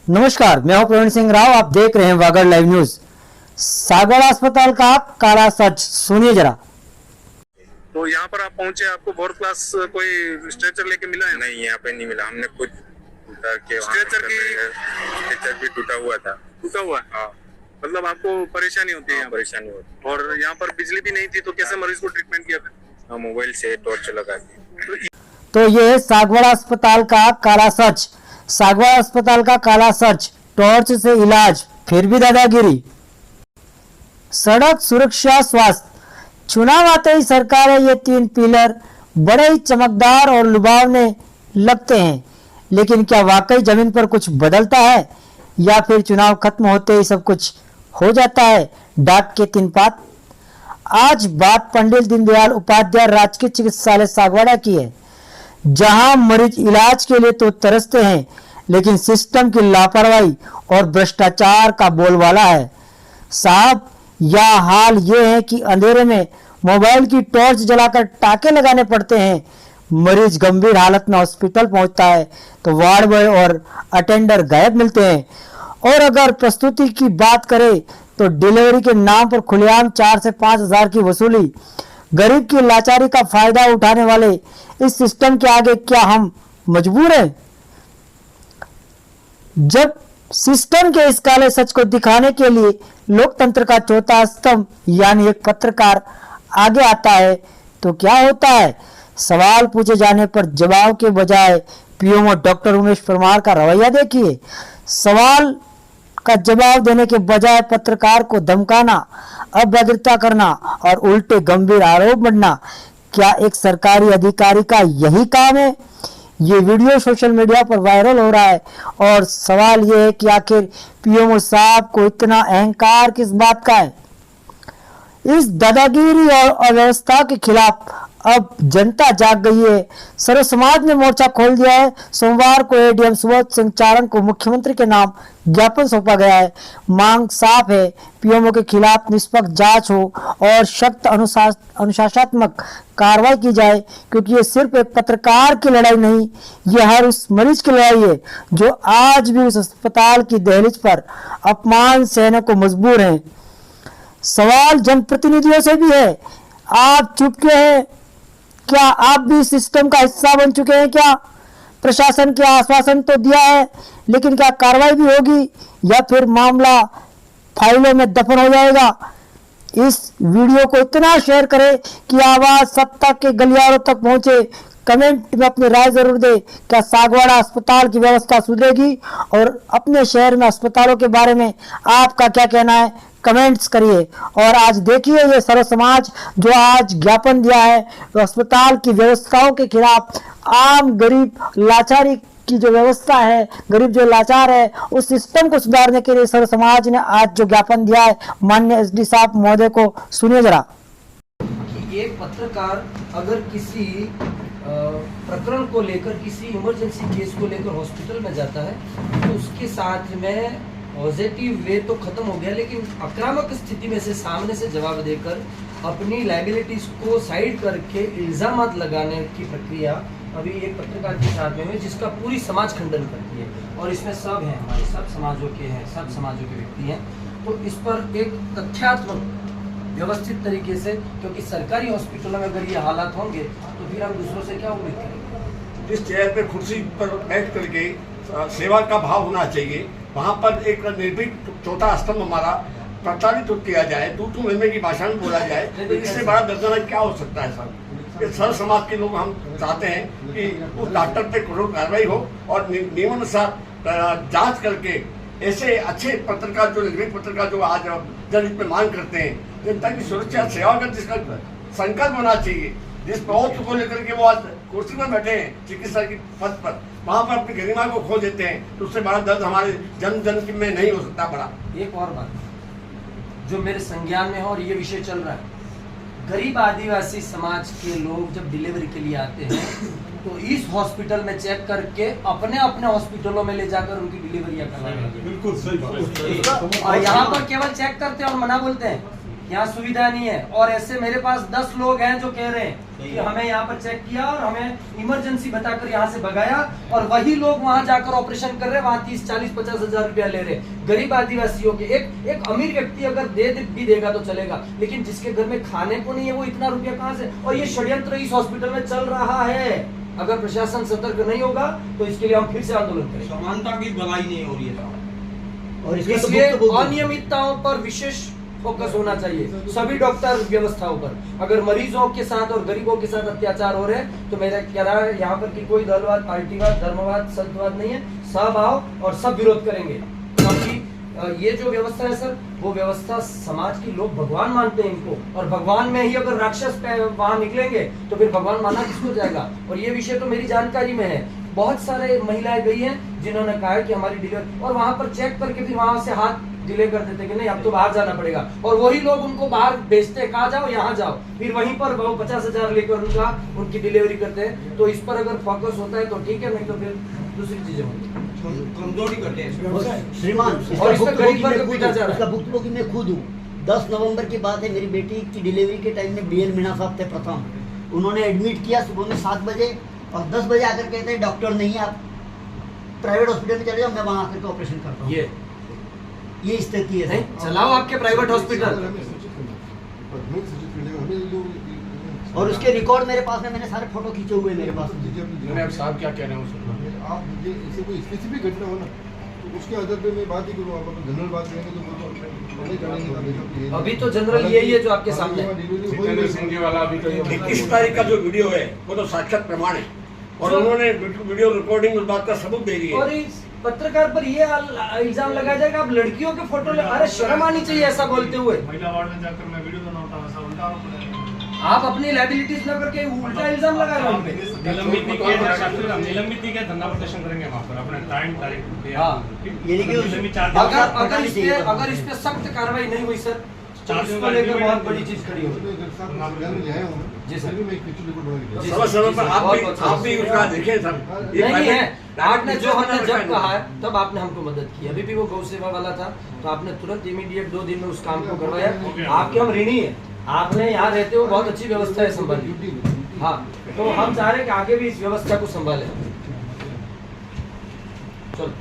नमस्कार, मैं हूं प्रवीण सिंह राव। आप देख रहे हैं वागड़ लाइव न्यूज। सागवाड़ा अस्पताल का काला सच सुनिए जरा। तो यहाँ पर आप पहुंचे, आपको फोर्थ क्लास कोई स्ट्रेचर लेके मिला है? नहीं, यहाँ पे नहीं मिला। हमने खुद उतर के स्ट्रेचर भी टूटा हुआ था। टूटा हुआ? हाँ, मतलब आपको परेशानी होती है? यहाँ परेशानी होती। और यहाँ पर बिजली भी नहीं थी, तो कैसे मरीज को ट्रीटमेंट किया था? हाँ, मोबाइल से टॉर्च लगा के। तो ये सागवाड़ा अस्पताल का काला सच। सागवाड़ा अस्पताल का काला सच, टॉर्च से इलाज, फिर भी दादागिरी। सड़क सुरक्षा, स्वास्थ्य। चुनाव आते ही सरकार है, ये तीन पिलर बड़े ही चमकदार और लुभावने लगते हैं, लेकिन क्या वाकई जमीन पर कुछ बदलता है या फिर चुनाव खत्म होते ही सब कुछ हो जाता है? डाक के तीन पात। आज बात पंडित दीनदयाल उपाध्याय राजकीय चिकित्सालय सागवाड़ा की है, जहां मरीज इलाज के लिए तो तरसते हैं, लेकिन सिस्टम की लापरवाही और भ्रष्टाचार का बोलबाला है। साहब, यह हाल ये है कि अंधेरे में मोबाइल की टॉर्च जलाकर टाके लगाने पड़ते हैं। मरीज गंभीर हालत में हॉस्पिटल पहुंचता है तो वार्ड बॉय और अटेंडर गायब मिलते हैं। और अगर प्रस्तुति की बात करें तो डिलीवरी के नाम पर खुलेआम 4 से 5 हजार की वसूली। गरीब की लाचारी का फायदा उठाने वाले इस सिस्टम के आगे क्या हम मजबूर हैं? जब सिस्टम के इस काले सच को दिखाने के लिए लोकतंत्र का चौथा स्तंभ यानी एक पत्रकार आगे आता है तो क्या होता है? सवाल पूछे जाने पर जवाब के बजाय पीएमओ डॉक्टर उमेश परमार का रवैया देखिए। सवाल का जवाब देने के बजाय पत्रकार को धमकाना, अभद्रता करना और उल्टे गंभीर आरोप मढ़ना, क्या एक सरकारी अधिकारी का यही काम है? ये वीडियो सोशल मीडिया पर वायरल हो रहा है और सवाल ये है कि आखिर पीएमओ साहब को इतना अहंकार किस बात का है? इस दादागिरी और अव्यवस्था के खिलाफ अब जनता जाग गई है। सर्व समाज ने मोर्चा खोल दिया है। सोमवार को एडीएम सुबोध सिंह चारण को मुख्यमंत्री के नाम ज्ञापन सौंपा गया है। मांग साफ है, पीएमओ के खिलाफ निष्पक्ष जांच हो और सख्त अनुशासनात्मक कार्रवाई की जाए, क्योंकि ये सिर्फ एक पत्रकार की लड़ाई नहीं, ये हर उस मरीज की लड़ाई है जो आज भी उस अस्पताल की दहलीज पर अपमान सहने को मजबूर है। सवाल जनप्रतिनिधियों से भी है। आप चुप क्यों हैं? क्या आप भी सिस्टम का हिस्सा बन चुके हैं क्या? प्रशासन के आश्वासन तो दिया है, लेकिन क्या कार्रवाई भी होगी या फिर मामला फाइलों में दफन हो जाएगा? इस वीडियो को इतना शेयर करें कि आवाज सत्ता के गलियारों तक पहुंचे। कमेंट में अपनी राय जरूर दे। क्या सागवाड़ा अस्पताल की व्यवस्था सुधरेगी? और अपने शहर में अस्पतालों के बारे में आपका क्या कहना है? कमेंट्स करिए। और आज देखिए, ये सर्व समाज जो आज ज्ञापन दिया है, तो अस्पताल की व्यवस्थाओं के खिलाफ, आम गरीब लाचारी की जो व्यवस्था है, गरीब जो लाचार है, उस सिस्टम को सुधारने के लिए सर्व समाज ने आज जो ज्ञापन दिया है माननीय एसडी साहब महोदय को, सुनिए जरा। एक पत्रकार अगर किसी प्रकरण को लेकर, किसी इमरजेंसी केस को लेकर हॉस्पिटल में जाता है तो उसके साथ में पॉजिटिव वे तो खत्म हो गया, लेकिन आक्रामक स्थिति में से सामने से जवाब देकर अपनी लायबिलिटीज को साइड करके इल्जामात लगाने की प्रक्रिया अभी एक पत्रकार के साथ में हुई, जिसका पूरी समाज खंडन करती है। और इसमें सब हैं, हमारे सब समाजों के हैं, सब समाजों के व्यक्ति हैं। तो इस पर एक तथ्यात्मक व्यवस्थित तरीके से, क्योंकि सरकारी हॉस्पिटलों में अगर ये हालात होंगे तो फिर हम दूसरों से क्या उम्मीद करेंगे? जिस चेयर पे कुर्सी पर बैठ करके सेवा का भाव होना चाहिए, वहाँ पर एक निर्भीक चौथा स्तंभ हमारा प्रचारित किया जाए, तू में की भाषा में बोला जाए, तो इससे बड़ा दर्दनाक क्या हो सकता है सर? ये सर्व समाज के लोग हम चाहते हैं कि उस डॉक्टर पे कठोर कार्रवाई हो और नियमानुसार जांच करके ऐसे अच्छे पत्रकार, जो निर्भीक पत्रकार जो आज जनहित में मांग करते हैं, जनता की सुरक्षा सेवा का जिसका संकल्प होना चाहिए, जिस पहुंच को लेकर के वो आज कुर्सी पर बैठे हैं चिकित्सा की पद पर, वहाँ पर अपनी गरिमा को खो देते हैं, तो उससे बड़ा दर्द हमारे जन में नहीं हो सकता बड़ा। एक और बात जो मेरे संज्ञान में है और ये विषय चल रहा है, गरीब आदिवासी समाज के लोग जब डिलीवरी के लिए आते हैं तो इस हॉस्पिटल में चेक करके अपने अपने हॉस्पिटलों में ले जाकर उनकी डिलीवरियां करवाएंगे। बिल्कुल सही बात। और यहाँ पर केवल चेक करते हैं और मना बोलते हैं, यहाँ सुविधा नहीं है। और ऐसे मेरे पास 10 लोग हैं जो कह रहे हैं कि हमें यहाँ पर चेक किया और हमें इमरजेंसी बताकर यहाँ से भगाया, और वही लोग वहाँ जाकर ऑपरेशन कर रहे हैं, वहाँ 30-40-50 हजार रुपया ले रहे हैं गरीब आदिवासियों के। एक अमीर व्यक्ति अगर भी देगा तो चलेगा, लेकिन जिसके घर में खाने को नहीं है वो इतना रुपया कहाँ से? और ये षड्यंत्र इस हॉस्पिटल में चल रहा है। अगर प्रशासन सतर्क नहीं होगा तो इसके लिए हम फिर से आंदोलन करेंगे। समानता की भलाई नहीं हो रही है और इसलिए अनियमितताओं पर विशेष फोकस होना चाहिए सभी डॉक्टर व्यवस्थाओं पर। अगर मरीजों के साथ और गरीबों के साथ अत्याचार हो रहे हैं तो मेरा कहना है यहाँ पर कि कोई दलवाद, पार्टीवाद, धर्मवाद, संतवाद नहीं है, सब आओ और सब विरोध करेंगे। क्योंकि ये जो व्यवस्था है सर, वो व्यवस्था समाज के लोग भगवान मानते हैं इनको, और भगवान में ही अगर राक्षस वहां निकलेंगे तो फिर भगवान माना किसको जाएगा? और ये विषय तो मेरी जानकारी में है, बहुत सारे महिलाएं गई हैं जिन्होंने कहा है कि हमारी डिलीवरी, और वहां पर चेक करके फिर वहां से हाथ डिले कर देते कि नहीं अब तो बाहर जाना पड़ेगा, और वही लोग उनको बाहर भेजते, कहाँ जाओ यहाँ जाओ, फिर वहीं पर वो 50,000 लेकर उनकी डिलीवरी करते हैं। तो इस पर अगर फोकस होता है तो ठीक है, नहीं तो फिर दूसरी चीजें होंगी। कमजोरी घटे श्रीमान, और इसमें गरीब वर्ग को पीटा जा रहा है। इसका भुक्तभोगी मैं खुद हूँ। 10 नवंबर की बात है, मेरी बेटी की डिलीवरी के टाइम में BN मीणा साहब थे प्रथम, उन्होंने एडमिट किया सुबह में 7 बजे, और 10 बजे आकर कहते हैं डॉक्टर नहीं है, आप प्राइवेट हॉस्पिटल में चले जाओ, मैं वहाँ आकर के ऑपरेशन करता हूँ। ये स्थिति है। नहीं चलाओ आपके प्राइवेट हॉस्पिटल, और उसके रिकॉर्ड मेरे पास में, मैंने सारे फोटो खींचे हुए मेरे पास। अब साहब क्या कह रहे हैं आप मुझे इससे कोई स्पेसिफिक घटना हो ना तो उसके आधार पे मैं बात ही करूँ। आप अगर जनरल बात करेंगे तो वो तो नहीं करेंगे। अभी तो जनरल यही है जो आपके सामने है। इक्कीस तारीख का जो वीडियो है वो तो साक्षात प्रमाण है, और उन्होंने वीडियो रिकॉर्डिंग उस बात का सबूत दे दिया। और इस पत्रकार पर ये इल्जाम लगाया जाएगा आप लड़कियों के फोटो अरे शर्म आनी चाहिए ऐसा बोलते हुए। महिला वार्ड में जाकर मैं वीडियो बनाता हूँ, ऐसा उल्टा आरोप लगाया। आप अपनी लायबिलिटीज न करके उल्टा इल्जाम लगा रहे हैं। निलंबित के धंधा प्रदर्शन करेंगे वहाँ पर अपने टाइम तारीख। हाँ, ये देखिए, अगर इस पे सख्त कार्रवाई नहीं हुई सर, इसको लेकर बहुत बड़ी चीज खड़ी होगी। जी सर, समय पर आप भी उसका देखें सर। नहीं है, आपने जो हमने जब कहा है तब आपने हमको मदद की। अभी भी वो गौ सेवा वाला था तो आपने तुरंत इमीडिएट 2 दिन में उस काम को करवाया। आपके हम ऋणी है, आपने यहाँ रहते हो बहुत अच्छी व्यवस्था है संभाली। हाँ, तो हम चाह रहे हैं कि आगे भी इस व्यवस्था को संभालें। चलो।